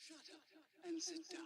and sit down.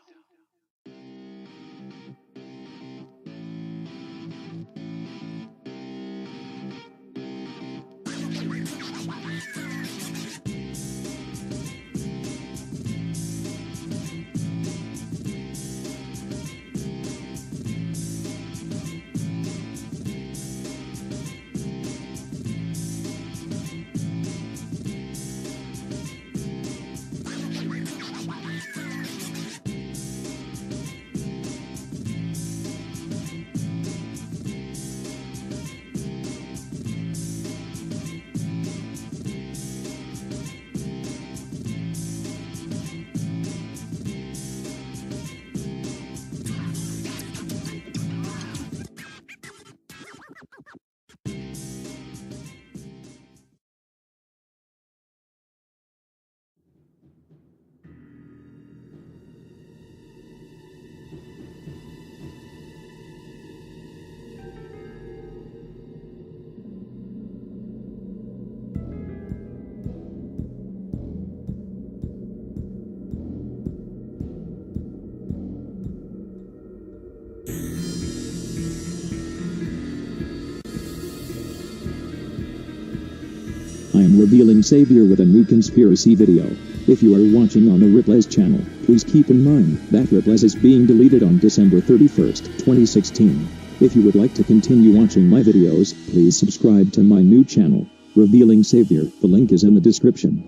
I am revealing Savior with a new conspiracy video. If you are watching on the Ripley's channel, please keep in mind that Ripley's is being deleted on December 31st, 2016. If you would like to continue watching my videos, please subscribe to my new channel, Revealing Savior. The link is in the description.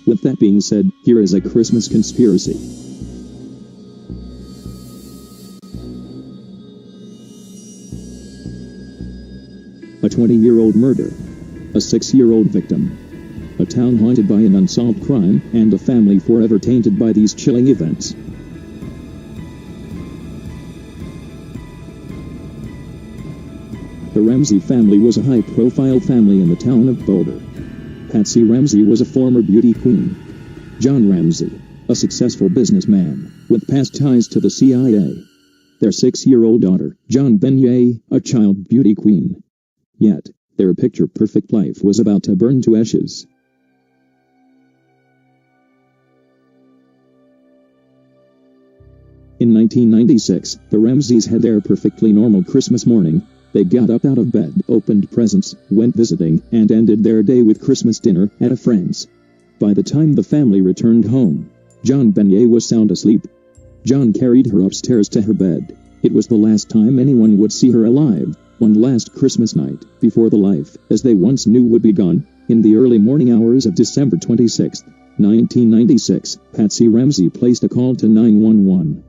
With that being said, here is a Christmas conspiracy. A 20-year-old murder. A 6-year-old victim. A town haunted by an unsolved crime, and a family forever tainted by these chilling events. The Ramsey family was a high-profile family in the town of Boulder. Patsy Ramsey was a former beauty queen. John Ramsey, a successful businessman, with past ties to the CIA. Their 6-year-old daughter, Jon Benet, a child beauty queen. Yet, their picture-perfect life was about to burn to ashes. In 1996, the Ramseys had their perfectly normal Christmas morning. They got up out of bed, opened presents, went visiting, and ended their day with Christmas dinner at a friend's. By the time the family returned home, Jon Benet was sound asleep. John carried her upstairs to her bed. It was the last time anyone would see her alive. One last Christmas night, before the life, as they once knew, would be gone. In the early morning hours of December 26, 1996, Patsy Ramsey placed a call to 911.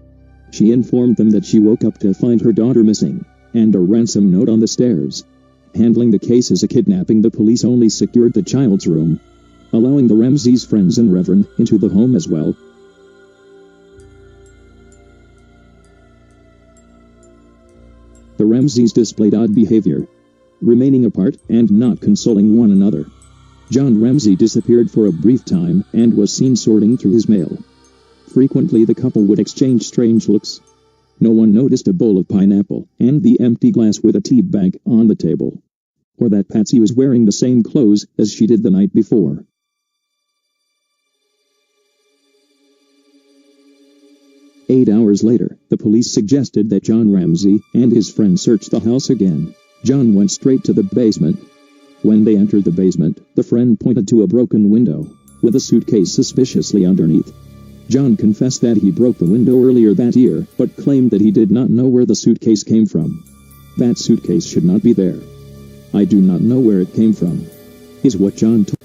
She informed them that she woke up to find her daughter missing, and a ransom note on the stairs. Handling the case as a kidnapping, the police only secured the child's room, allowing the Ramseys' friends and Reverend into the home as well. The Ramseys displayed odd behavior, remaining apart and not consoling one another. John Ramsey disappeared for a brief time and was seen sorting through his mail. Frequently the couple would exchange strange looks. No one noticed a bowl of pineapple and the empty glass with a tea bag on the table, or that Patsy was wearing the same clothes as she did the night before. Eight hours later, the police suggested that John Ramsey and his friend search the house again. John went straight to the basement. When they entered the basement, the friend pointed to a broken window, with a suitcase suspiciously underneath. John confessed that he broke the window earlier that year, but claimed that he did not know where the suitcase came from. That suitcase should not be there. I do not know where it came from, is what John told.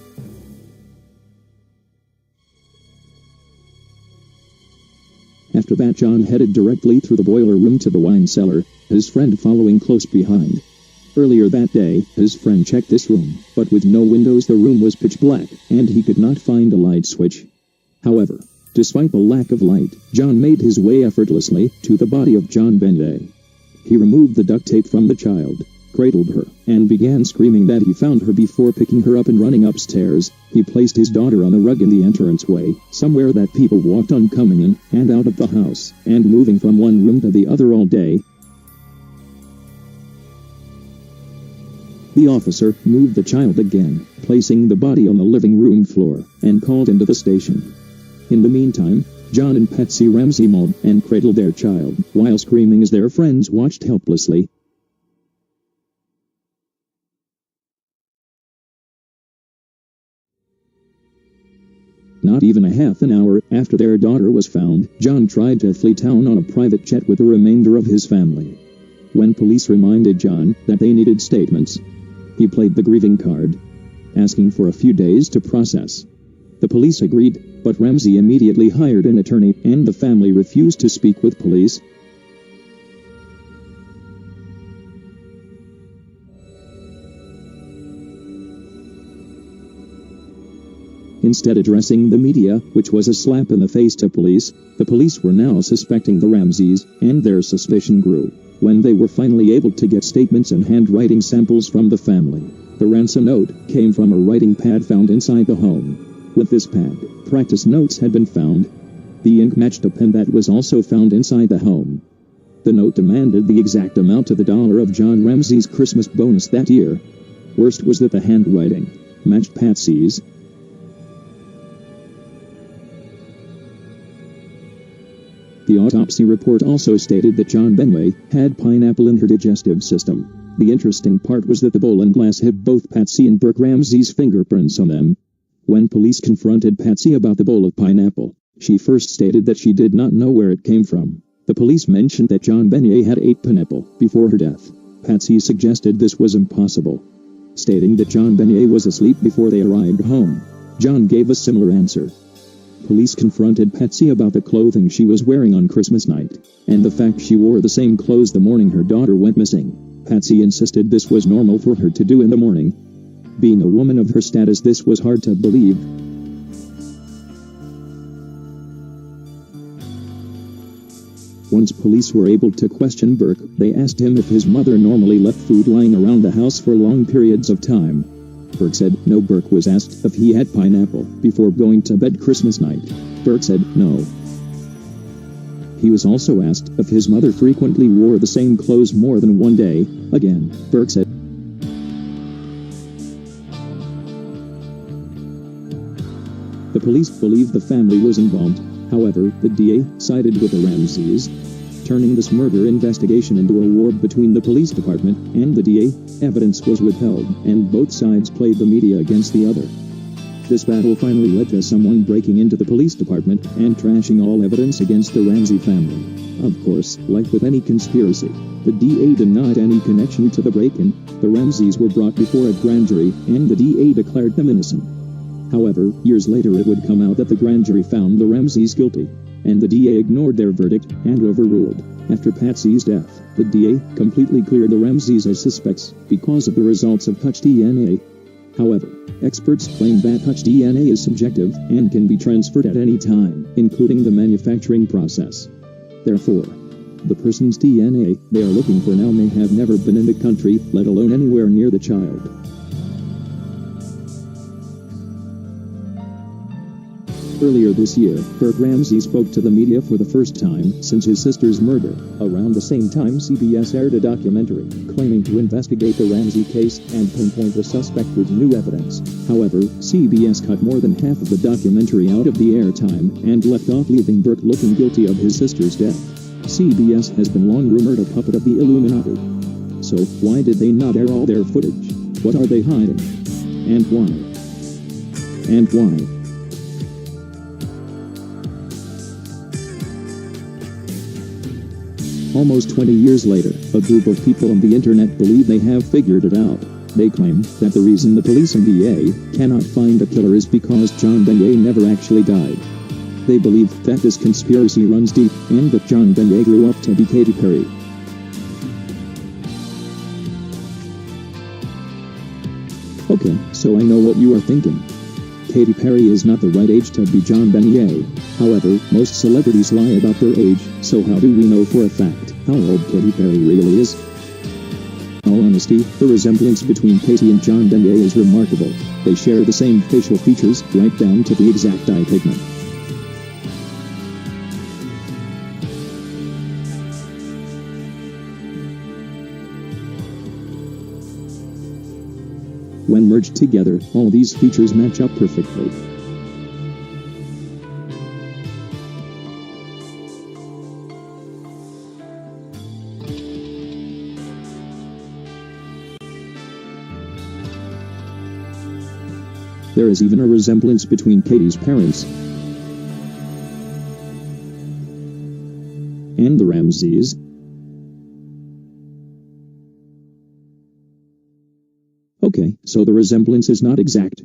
After that, John headed directly through the boiler room to the wine cellar, his friend following close behind. Earlier that day, his friend checked this room, but with no windows the room was pitch black, and he could not find a light switch. However, despite the lack of light, John made his way effortlessly to the body of Jon Benet. He removed the duct tape from the child, cradled her, and began screaming that he found her before picking her up and running upstairs. He placed his daughter on a rug in the entranceway, somewhere that people walked on coming in and out of the house, and moving from one room to the other all day. The officer moved the child again, placing the body on the living room floor, and called into the station. In the meantime, Jon and Patsy Ramsey mauled and cradled their child, while screaming as their friends watched helplessly. Not even a half an hour after their daughter was found, Jon tried to flee town on a private jet with the remainder of his family. When police reminded Jon that they needed statements, he played the grieving card, asking for a few days to process. The police agreed, but Ramsey immediately hired an attorney, and the family refused to speak with police. Instead addressing the media, which was a slap in the face to police, the police were now suspecting the Ramseys, and their suspicion grew when they were finally able to get statements and handwriting samples from the family. The ransom note came from a writing pad found inside the home. With this pad, practice notes had been found. The ink matched a pen that was also found inside the home. The note demanded the exact amount to the dollar of Jon Ramsey's Christmas bonus that year. Worst was that the handwriting matched Patsy's. The autopsy report also stated that Jon Benet had pineapple in her digestive system. The interesting part was that the bowl and glass had both Patsy and Burke Ramsey's fingerprints on them. When police confronted Patsy about the bowl of pineapple, she first stated that she did not know where it came from. The police mentioned that Jon Benet had ate pineapple before her death. Patsy suggested this was impossible, stating that Jon Benet was asleep before they arrived home. Jon gave a similar answer. Police confronted Patsy about the clothing she was wearing on Christmas night, and the fact she wore the same clothes the morning her daughter went missing. Patsy insisted this was normal for her to do in the morning. Being a woman of her status, this was hard to believe. Once police were able to question Burke, they asked him if his mother normally left food lying around the house for long periods of time. Burke said no. Burke was asked if he had pineapple before going to bed Christmas night. Burke said no. He was also asked if his mother frequently wore the same clothes more than one day. Again, Burke said the police believed the family was involved. However, the DA sided with the Ramseys, turning this murder investigation into a war between the police department and the DA. Evidence was withheld, and both sides played the media against the other. This battle finally led to someone breaking into the police department and trashing all evidence against the Ramsey family. Of course, like with any conspiracy, the DA denied any connection to the break-in. The Ramseys were brought before a grand jury, and the DA declared them innocent. However, years later it would come out that the grand jury found the Ramseys guilty, and the DA ignored their verdict and overruled. After Patsy's death, the DA completely cleared the Ramseys as suspects because of the results of touch DNA. However, experts claim that touch DNA is subjective and can be transferred at any time, including the manufacturing process. Therefore, the person's DNA they are looking for now may have never been in the country, let alone anywhere near the child. Earlier this year, Burke Ramsey spoke to the media for the first time since his sister's murder. Around the same time, CBS aired a documentary claiming to investigate the Ramsey case and pinpoint the suspect with new evidence. However, CBS cut more than half of the documentary out of the airtime and left off, leaving Burke looking guilty of his sister's death. CBS has been long rumored a puppet of the Illuminati. So, why did they not air all their footage? What are they hiding? And why? And why? Almost 20 years later, a group of people on the internet believe they have figured it out. They claim that the reason the police and DA cannot find the killer is because Jon Benet never actually died. They believe that this conspiracy runs deep, and that Jon Benet grew up to be Katy Perry. Okay, so I know what you are thinking. Katy Perry is not the right age to be Jon Benet. However, most celebrities lie about their age, so how do we know for a fact how old Katy Perry really is? In all honesty, the resemblance between Katy and Jon Benet is remarkable. They share the same facial features, right down to the exact eye pigment. When merged together, all these features match up perfectly. There is even a resemblance between Katie's parents and the Ramseys. Okay, so the resemblance is not exact.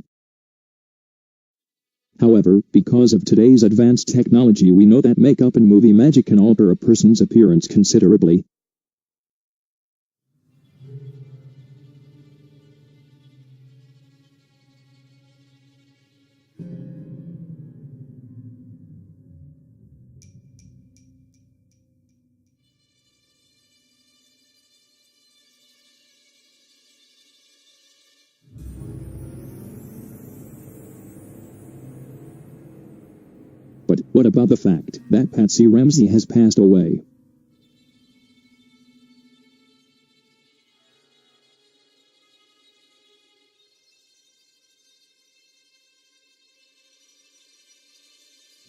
However, because of today's advanced technology, we know that makeup and movie magic can alter a person's appearance considerably. But what about the fact that Patsy Ramsey has passed away?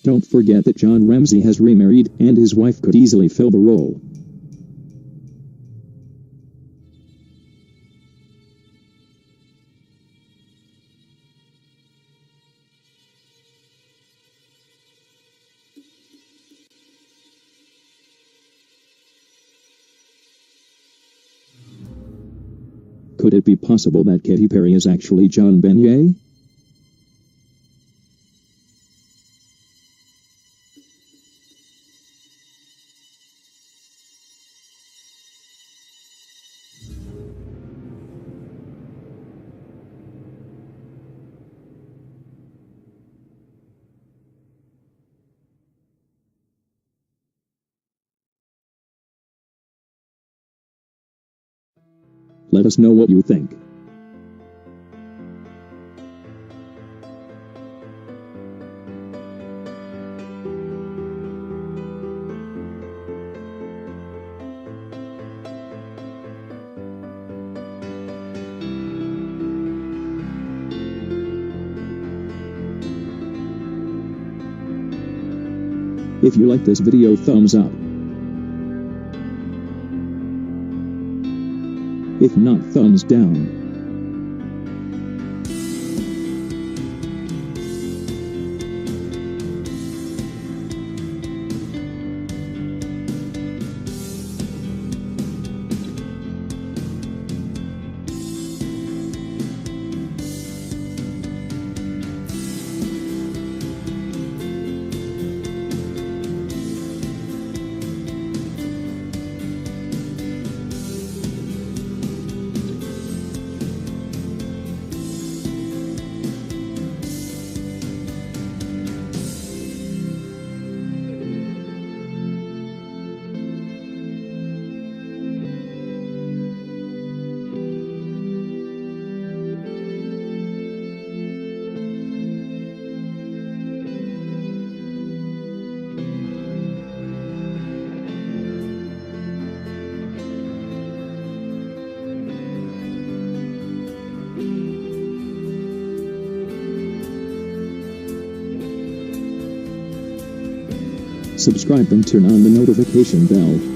Don't forget that Jon Ramsey has remarried, and his wife could easily fill the role. Could it be possible that Katy Perry is actually Jon Benet? Let us know what you think. If you like this video, thumbs up. If not, thumbs down. Subscribe and turn on the notification bell.